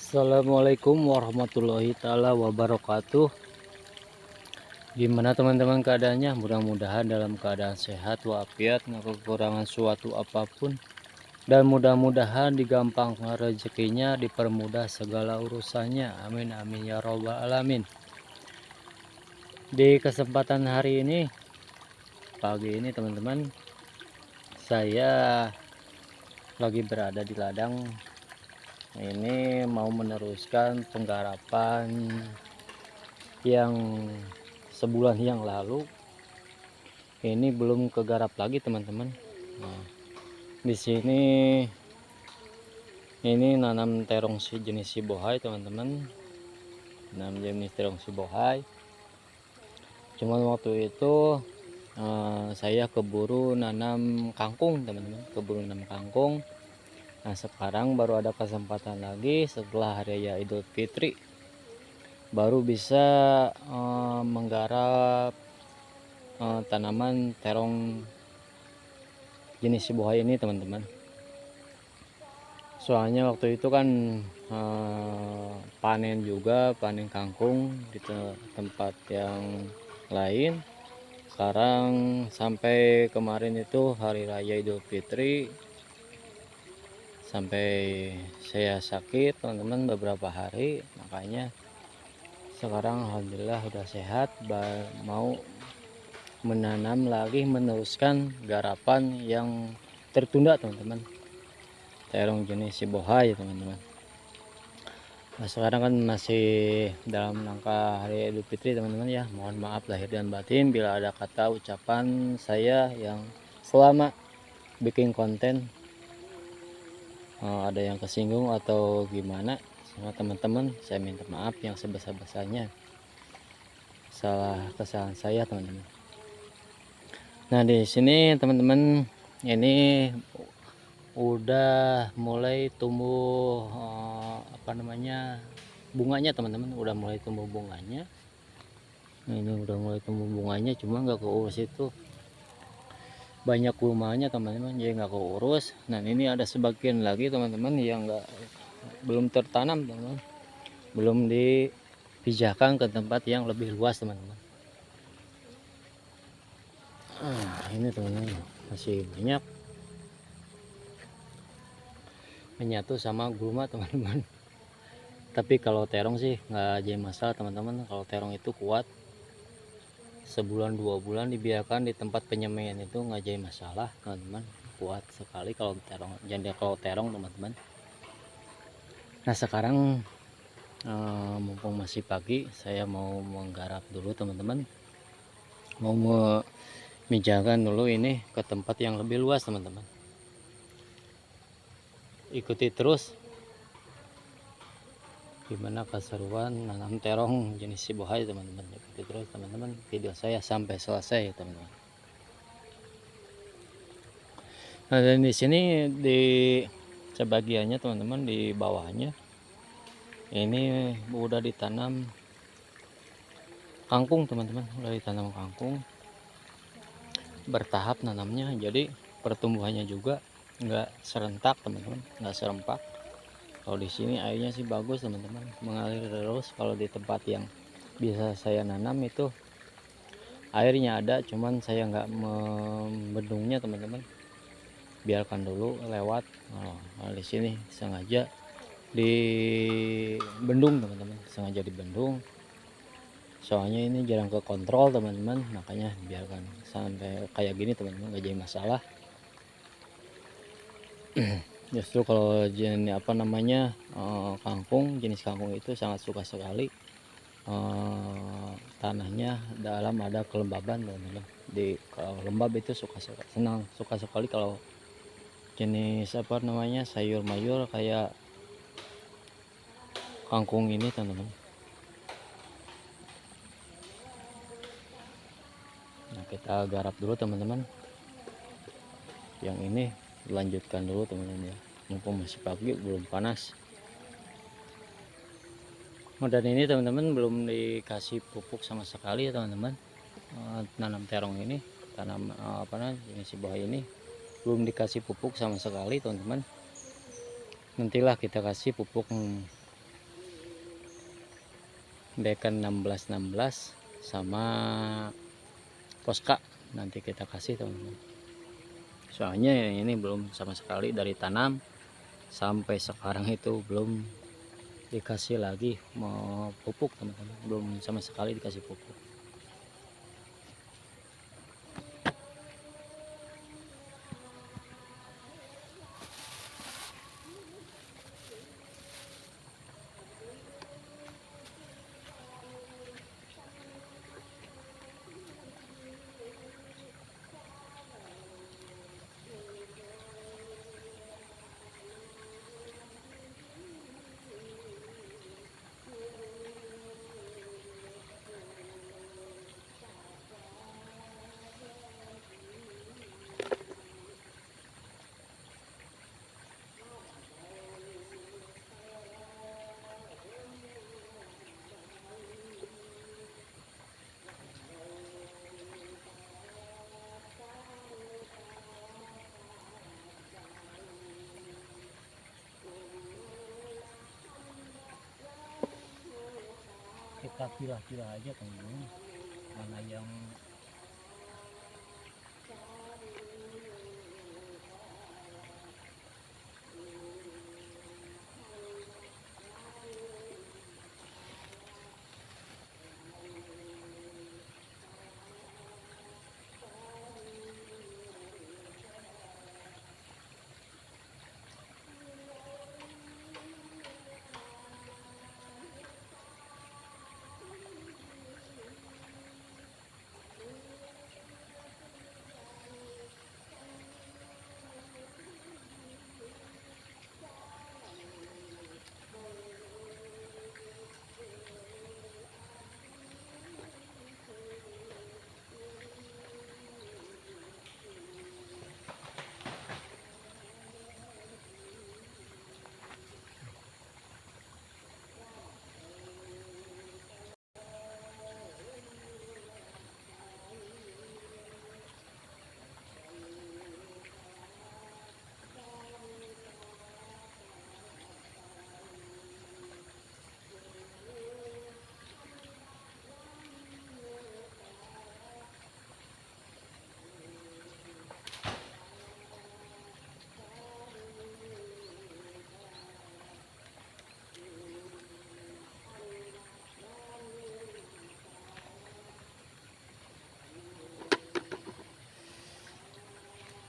Assalamualaikum warahmatullahi taala wabarakatuh. Gimana teman-teman keadaannya? Mudah-mudahan dalam keadaan sehat walafiat, nggak kekurangan suatu apapun, dan mudah-mudahan digampangkan rezekinya, dipermudah segala urusannya. Amin amin ya robbal alamin. Di kesempatan hari ini, pagi ini teman-teman, saya lagi berada di ladang. Ini mau meneruskan penggarapan yang sebulan yang lalu. Ini belum kegarap lagi teman-teman. Nah, di sini ini nanam terong jenis sibohai teman-teman. Nanam jenis terong sibohai. Cuman waktu itu saya keburu nanam kangkung teman-teman, keburu nanam kangkung. Nah sekarang baru ada kesempatan lagi setelah hari raya Idul Fitri, baru bisa menggarap tanaman terong jenis sibohai ini teman-teman. Soalnya waktu itu kan panen juga, panen kangkung di tempat yang lain. Sekarang sampai kemarin itu hari raya Idul Fitri, sampai saya sakit teman-teman beberapa hari, makanya sekarang alhamdulillah udah sehat, mau menanam lagi, meneruskan garapan yang tertunda teman-teman, terong jenis sibohai teman-teman. Nah sekarang kan masih dalam rangka hari Idul Fitri teman-teman ya, mohon maaf lahir dan batin bila ada kata ucapan saya yang selama bikin konten ada yang kesinggung atau gimana sama teman-teman, saya minta maaf yang sebesar-besarnya, kesalahan saya teman-teman. Nah di sini teman-teman, ini udah mulai tumbuh bunganya teman-teman, udah mulai tumbuh bunganya. Ini udah mulai tumbuh bunganya, cuma nggak keurus, itu banyak rumahnya teman-teman, jadi nggak keurus. Nah ini ada sebagian lagi teman-teman yang belum tertanam teman-teman, belum dipijahkan ke tempat yang lebih luas teman-teman. Ini teman-teman masih banyak menyatu sama gulma teman-teman. Tapi kalau terong sih nggak jadi masalah teman-teman. Kalau terong itu kuat, sebulan 2 bulan dibiarkan di tempat penyemaian itu nggak jadi masalah teman-teman, kuat sekali kalau terong. Jadi kalau terong teman-teman. Nah sekarang mumpung masih pagi, saya mau menggarap dulu teman-teman, mau memijahkan dulu ini ke tempat yang lebih luas teman-teman. Ikuti terus gimana keseruan nanam terong jenis sibohai teman-teman. Ikuti terus teman-teman video saya sampai selesai teman-teman. Nah dan di sini di sebagiannya teman-teman, di bawahnya ini udah ditanam kangkung teman-teman, udah ditanam kangkung bertahap nanamnya, jadi pertumbuhannya juga nggak serentak teman-teman, nggak serempak. Kalau di sini airnya sih bagus teman-teman, mengalir terus. Kalau di tempat yang bisa saya nanam itu airnya ada, cuman saya nggak membendungnya teman-teman, biarkan dulu lewat. Nah, di sini sengaja di bendung teman-teman, sengaja di bendung, soalnya ini jarang ke kontrol teman-teman, makanya biarkan sampai kayak gini teman-teman, nggak jadi masalah. Justru kalau jenis kangkung, jenis kangkung itu sangat suka sekali tanahnya dalam ada kelembaban teman-teman. Kalau lembab itu suka sekali kalau jenis sayur mayur kayak kangkung ini teman-teman. Nah kita garap dulu teman-teman, yang ini lanjutkan dulu teman-teman ya, mumpung masih pagi belum panas. Dan ini teman-teman belum dikasih pupuk sama sekali ya teman-teman. Tanam terong ini, tanam jenis sibohai ini belum dikasih pupuk sama sekali teman-teman. Nantilah kita kasih pupuk Dekan 1616 sama Posca nanti kita kasih teman-teman. Soalnya ini belum sama sekali dari tanam sampai sekarang itu belum dikasih lagi mau pupuk teman-teman, belum sama sekali dikasih pupuk. Kita pilah-pilah aja teman-teman, mana yang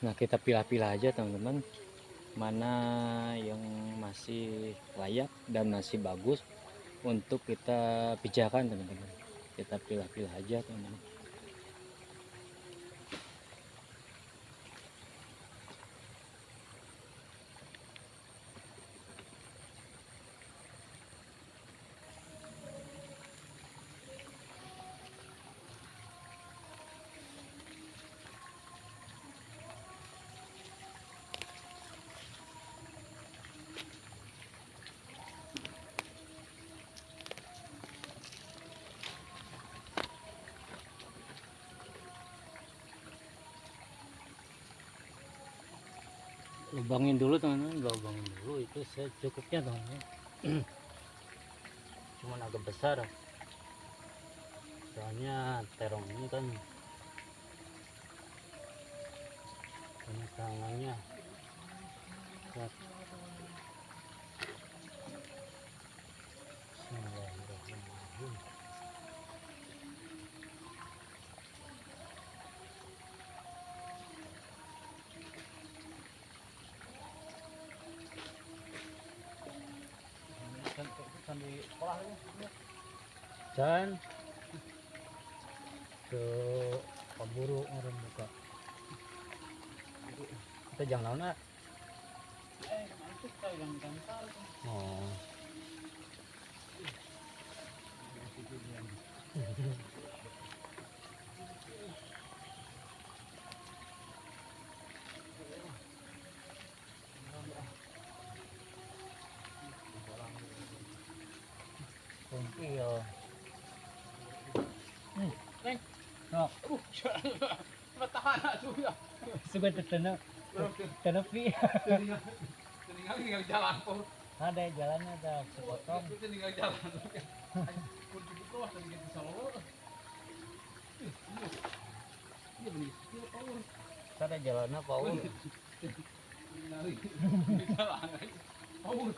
nah kita pilah-pilah aja teman-teman, mana yang masih layak dan masih bagus untuk kita pijakan teman-teman. Kita pilah-pilah aja teman-teman. Lubangin dulu teman-teman, lubangin dulu itu secukupnya teman-teman. Cuman agak besar soalnya terong ini kan banyak tangannya. Bismillahirrahmanirrahim. Dan ke pemburu orang buka kita jangan lawan oh iya. Matahan juga. Sudah tertenang free. Tinggal jalan po. Ada jalannya, ada sepotong. Tinggal jalan. Wah, tadi kita selalu. Iya benih. Iya power. Sada jalanna Paul. Lari. Lari. Power.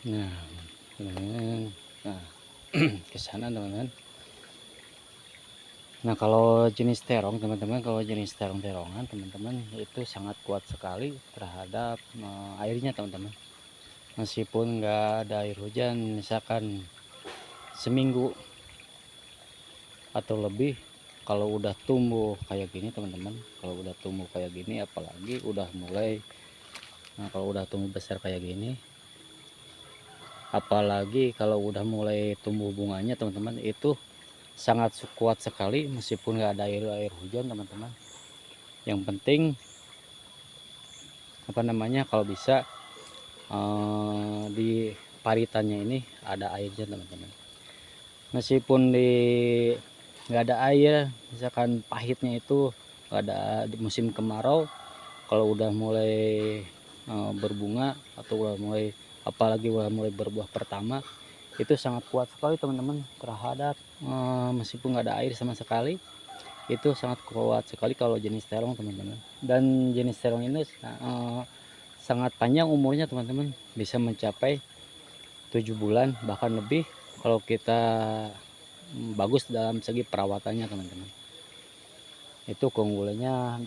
Nah, teman-teman, nah ke sana teman-teman. Nah, kalau jenis terong teman-teman, kalau jenis terong-terongan teman-teman itu sangat kuat sekali terhadap airnya teman-teman. Meskipun nggak ada air hujan, misalkan seminggu atau lebih, kalau udah tumbuh kayak gini teman-teman, kalau udah tumbuh kayak gini, apalagi udah mulai, nah kalau udah tumbuh besar kayak gini, apalagi kalau udah mulai tumbuh bunganya teman-teman, itu sangat kuat sekali meskipun nggak ada air hujan teman-teman. Yang penting apa namanya, kalau bisa di paritannya ini ada airnya teman-teman. Meskipun di nggak ada air, misalkan pahitnya itu nggak ada di musim kemarau, kalau udah mulai berbunga atau udah mulai, apalagi udah mulai berbuah pertama, itu sangat kuat sekali teman-teman terhadap meskipun nggak ada air sama sekali, itu sangat kuat sekali kalau jenis terong teman-teman. Dan jenis terong ini sangat panjang umurnya teman-teman, bisa mencapai 7 bulan bahkan lebih kalau kita bagus dalam segi perawatannya teman-teman. Itu keunggulannya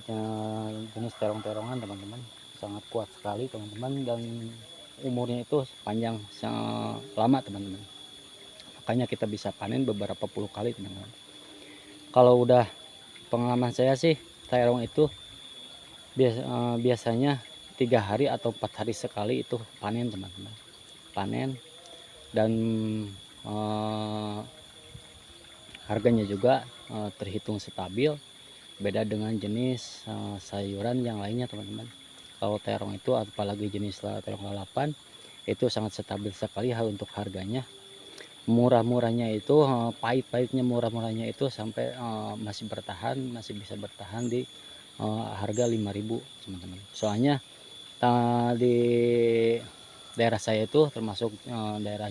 jenis terong-terongan teman-teman, sangat kuat sekali teman-teman, dan umurnya itu panjang lama teman-teman. Makanya kita bisa panen beberapa puluh kali teman-teman. Kalau udah pengalaman saya sih, terong itu biasanya 3 hari atau 4 hari sekali itu panen teman-teman, panen. Dan harganya juga terhitung stabil, beda dengan jenis sayuran yang lainnya teman-teman. Kalau terong itu apalagi jenis terong lalapan itu sangat stabil sekali hal untuk harganya. Murah-murahnya itu pahit-pahitnya murah-murahnya itu sampai masih bisa bertahan di harga 5.000 teman-teman. Soalnya di daerah saya itu termasuk daerah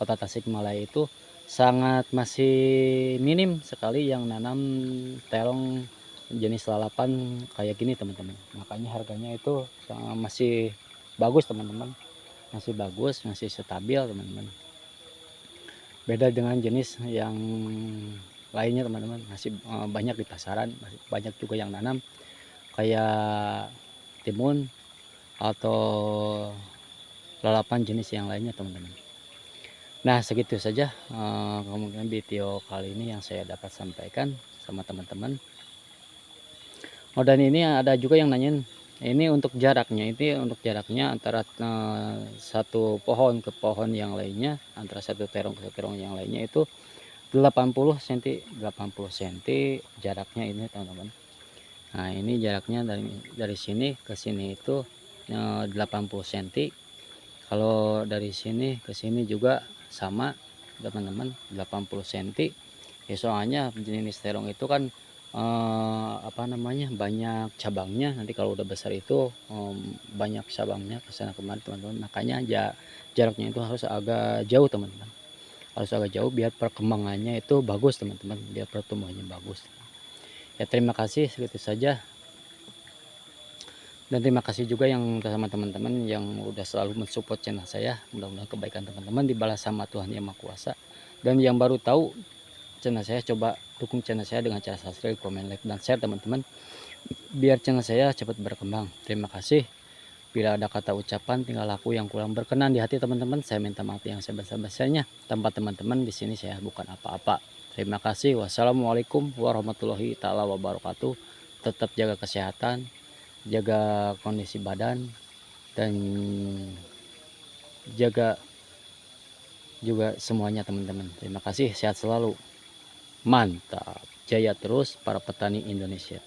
kota Tasikmalaya itu sangat masih minim sekali yang nanam terong jenis lalapan kayak gini teman-teman. Makanya harganya itu masih bagus teman-teman, masih bagus, masih stabil teman-teman. Beda dengan jenis yang lainnya teman-teman, masih banyak di pasaran, masih banyak juga yang nanam kayak timun atau lalapan jenis yang lainnya teman-teman. Nah, segitu saja kemungkinan video kali ini yang saya dapat sampaikan sama teman-teman. Oh, dan ini ada juga yang nanyain ini untuk jaraknya, antara satu pohon ke pohon yang lainnya, antara satu terong ke terong yang lainnya itu 80 cm jaraknya ini teman-teman. Nah, ini jaraknya dari sini ke sini itu 80 cm. Kalau dari sini ke sini juga sama teman-teman, 80 cm. Ya, soalnya jenis terong itu kan apa namanya, banyak cabangnya. Nanti kalau udah besar itu banyak cabangnya ke sana kemari teman-teman. Makanya jaraknya itu harus agak jauh teman-teman. Harus agak jauh biar perkembangannya itu bagus teman-teman, biar pertumbuhannya bagus. Ya, terima kasih, segitu saja. Dan terima kasih juga yang sama teman-teman yang udah selalu mensupport channel saya. Mudah-mudahan kebaikan teman-teman dibalas sama Tuhan Yang Maha Kuasa. Dan yang baru tahu channel saya, coba dukung channel saya dengan cara subscribe, komen, like, dan share teman-teman, biar channel saya cepat berkembang. Terima kasih. Bila ada kata ucapan tingkah laku yang kurang berkenan di hati teman-teman, saya minta maaf yang sebesar-besarnya. Tanpa teman-teman di sini saya bukan apa-apa. Terima kasih. Wassalamualaikum warahmatullahi taala wabarakatuh. Tetap jaga kesehatan, jaga kondisi badan, dan jaga juga semuanya teman-teman. Terima kasih, sehat selalu. Mantap. Jaya terus para petani Indonesia.